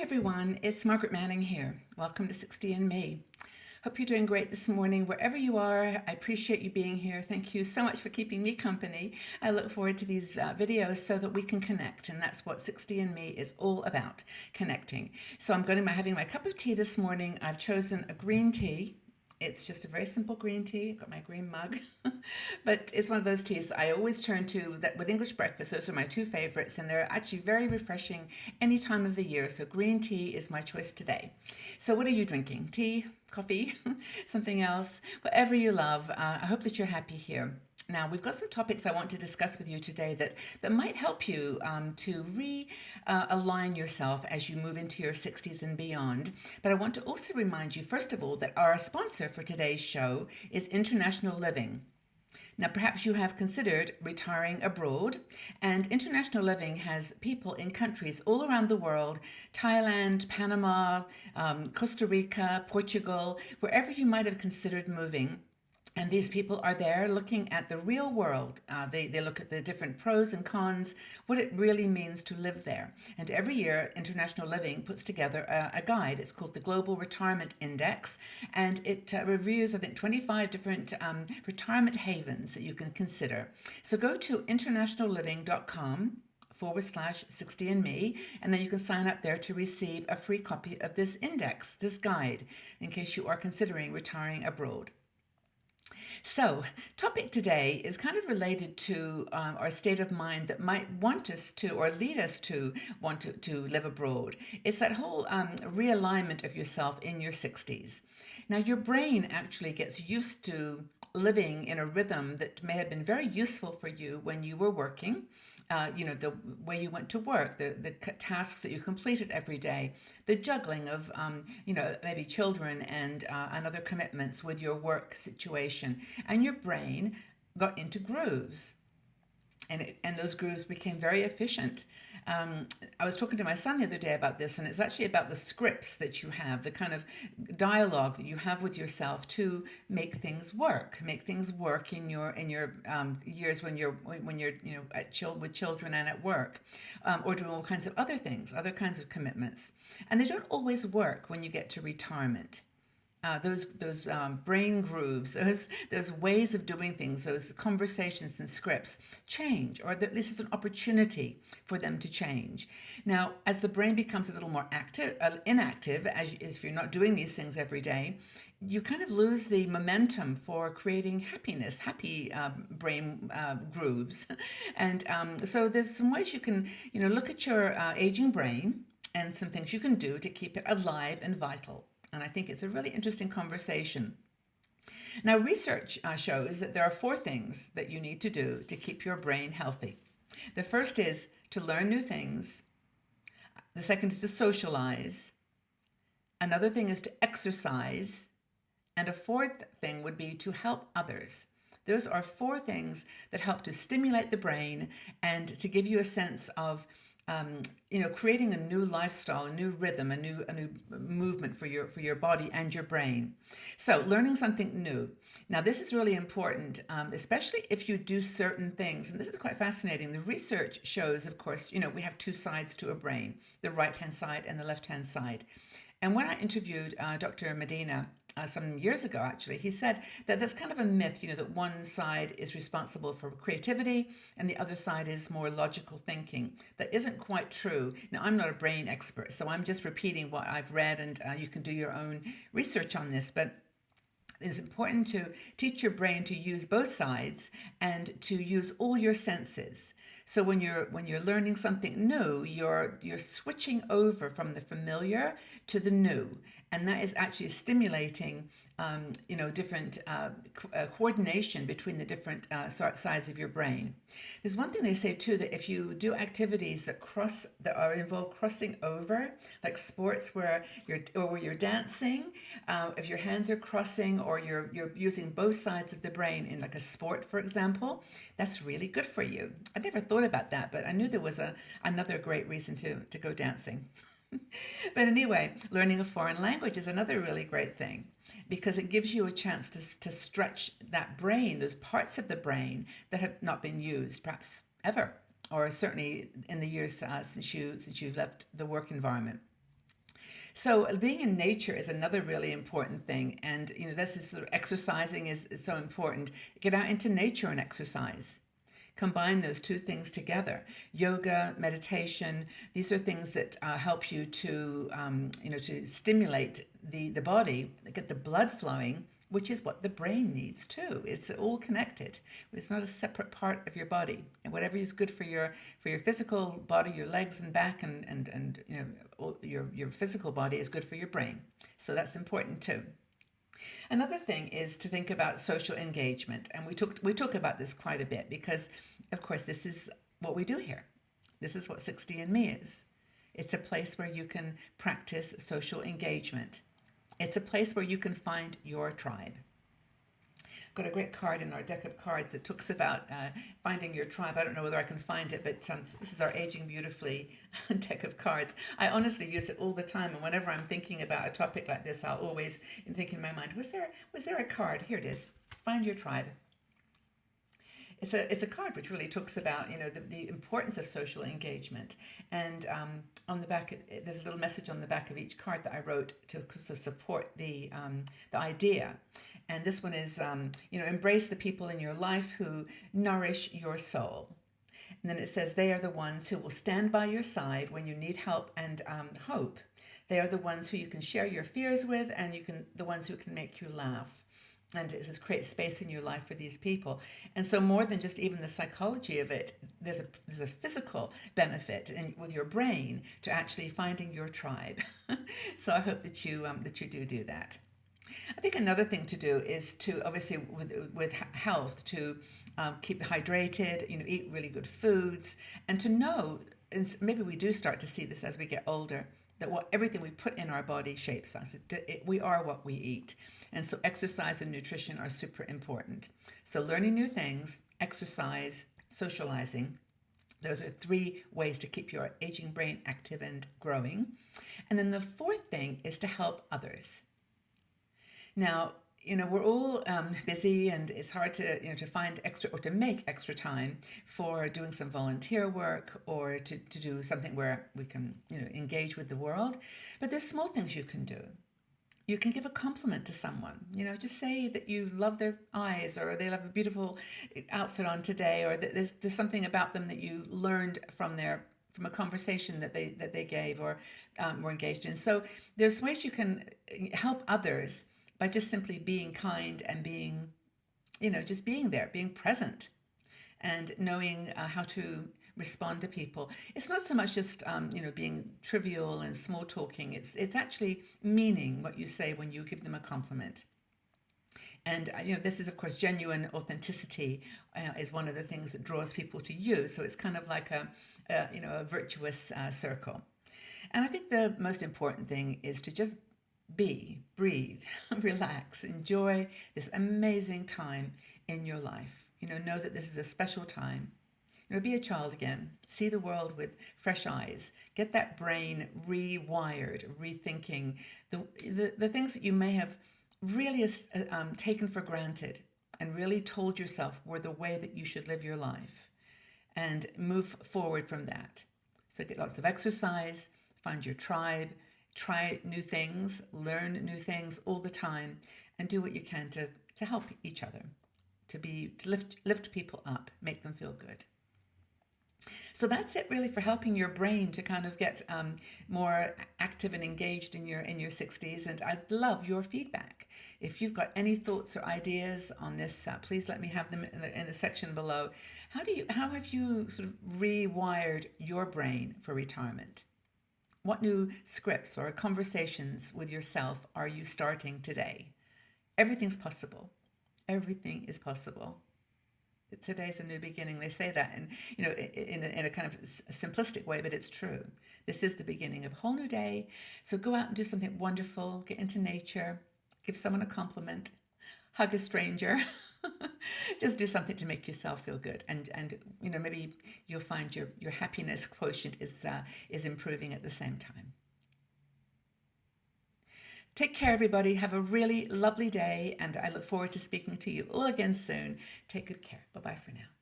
everyone, it's Margaret Manning here. Welcome to 60 and Me. Hope you're doing great this morning wherever you are. I appreciate you being here. Thank you so much for keeping me company. I look forward to these videos so that we can connect, and that's what 60 and Me is all about, connecting. So I'm going to be having my cup of tea this morning. I've chosen a green tea. It's just a very simple green tea. I've got my green mug, but it's one of those teas I always turn to that with English breakfast. Those are my two favorites, and they're actually very refreshing any time of the year. So green tea is my choice today. So what are you drinking? Tea, coffee, something else, whatever you love. I hope that you're happy here. Now, we've got some topics I want to discuss with you today that might help you to realign yourself as you move into your 60s and beyond. But I want to also remind you, first of all, that our sponsor for today's show is International Living. Now, perhaps you have considered retiring abroad, and International Living has people in countries all around the world: Thailand, Panama, Costa Rica, Portugal, wherever you might have considered moving. And these people are there looking at the real world. They look at the different pros and cons, what it really means to live there. And every year, International Living puts together a guide. It's called the Global Retirement Index. And it reviews, I think, 25 different retirement havens that you can consider. So go to internationalliving.com/60 and Me, and then you can sign up there to receive a free copy of this index, this guide, in case you are considering retiring abroad. So, topic today is kind of related to our state of mind that might want us to, or lead us to, want to live abroad. It's that whole realignment of yourself in your 60s. Now, your brain actually gets used to living in a rhythm that may have been very useful for you when you were working. The way you went to work, the tasks that you completed every day, the juggling of, maybe children and other commitments with your work situation. And your brain got into grooves. And those grooves became very efficient. I was talking to my son the other day about this, and it's actually about the scripts that you have, the kind of dialogue that you have with yourself to make things work in your years when you're with children and at work, or doing all kinds of other things, other kinds of commitments, and they don't always work when you get to retirement. Those brain grooves, those ways of doing things, those conversations and scripts change, or at least it's an opportunity for them to change. Now, as the brain becomes a little more inactive, as if you're not doing these things every day, you kind of lose the momentum for creating happy brain grooves. And so there's some ways you can, look at your aging brain and some things you can do to keep it alive and vital. And I think it's a really interesting conversation. Now, research shows that there are 4 things that you need to do to keep your brain healthy. The first is to learn new things. The second is to socialize. Another thing is to exercise. And a fourth thing would be to help others. Those are 4 things that help to stimulate the brain and to give you a sense of creating a new lifestyle, a new rhythm, a new movement for your body and your brain. So learning something new. Now, this is really important, especially if you do certain things. And this is quite fascinating. The research shows, of course, we have 2 sides to a brain, the right-hand side and the left-hand side. And when I interviewed Dr. Medina some years ago, actually, he said that that's kind of a myth, that one side is responsible for creativity and the other side is more logical thinking. That isn't quite true. Now, I'm not a brain expert, so I'm just repeating what I've read, and you can do your own research on this. But it's important to teach your brain to use both sides and to use all your senses. So when you're learning something new, you're switching over from the familiar to the new, and that is actually stimulating different coordination between the different sides of your brain. There's one thing they say too, that if you do activities that involve crossing over, like sports where you're dancing, if your hands are crossing, or you're using both sides of the brain in like a sport, for example, that's really good for you. I never thought about that, but I knew there was another great reason to go dancing. But anyway, learning a foreign language is another really great thing, because it gives you a chance to stretch that brain, those parts of the brain that have not been used perhaps ever, or certainly in the years since you've left the work environment. So being in nature is another really important thing. And, this is sort of exercising is so important. Get out into nature and exercise. Combine those two things together. Yoga, meditation, these are things that help you to stimulate the body, get the blood flowing, which is what the brain needs too. It's all connected. It's not a separate part of your body. And whatever is good for your physical body, your legs and back, and your physical body is good for your brain. So that's important too. Another thing is to think about social engagement, and we talk about this quite a bit because, of course, this is what we do here. This is what 60andMe is. It's a place where you can practice social engagement. It's a place where you can find your tribe. Got a great card in our deck of cards that talks about finding your tribe. I don't know whether I can find it, but this is our Aging Beautifully deck of cards. I honestly use it all the time, and whenever I'm thinking about a topic like this, I'll always think in my mind, was there a card? Here it is. Find your tribe. It's a card which really talks about the importance of social engagement, and on the back there's a little message on the back of each card that I wrote to support the idea. And this one is embrace the people in your life who nourish your soul. And then it says they are the ones who will stand by your side when you need help and hope. They are the ones who you can share your fears with, and the ones who can make you laugh. And it says create space in your life for these people. And so more than just even the psychology of it, there's a physical benefit with your brain to actually finding your tribe. So I hope that you do that. I think another thing to do is to, obviously with health, to keep hydrated, eat really good foods, and to know, and maybe we do start to see this as we get older, that everything we put in our body shapes us. We are what we eat. And so exercise and nutrition are super important. So learning new things, exercise, socializing, those are 3 ways to keep your aging brain active and growing. And then the 4th thing is to help others. Now, we're all busy, and it's hard to find extra or to make extra time for doing some volunteer work or to do something where we can, engage with the world. But there's small things you can do. You can give a compliment to someone, just say that you love their eyes, or they have a beautiful outfit on today, or that there's something about them that you learned from a conversation that they gave or were engaged in. So there's ways you can help others by just simply being kind and being, just being there, being present, and knowing how to respond to people. It's not so much just being trivial and small talking. It's actually meaning what you say when you give them a compliment. And this is, of course, genuine authenticity is one of the things that draws people to you. So it's kind of like a virtuous circle. And I think the most important thing is to just breathe, relax, enjoy this amazing time in your life. Know that this is a special time. Be a child again. See the world with fresh eyes. Get that brain rewired, rethinking the things that you may have really taken for granted and really told yourself were the way that you should live your life, and move forward from that. So get lots of exercise, find your tribe, try new things, learn new things all the time, and do what you can to help each other, to lift people up, make them feel good. So that's it really for helping your brain to kind of get more active and engaged in your 60s. And I'd love your feedback. If you've got any thoughts or ideas on this, please let me have them in the section below. How have you sort of rewired your brain for retirement? What new scripts or conversations with yourself are you starting today? Everything's possible. Everything is possible. Today's a new beginning. They say that in a kind of simplistic way, but it's true. This is the beginning of a whole new day. So go out and do something wonderful. Get into nature. Give someone a compliment. Hug a stranger. Just do something to make yourself feel good, and maybe you'll find your happiness quotient is improving at the same time. Take care, everybody. Have a really lovely day, and I look forward to speaking to you all again soon. Take good care. Bye-bye for now.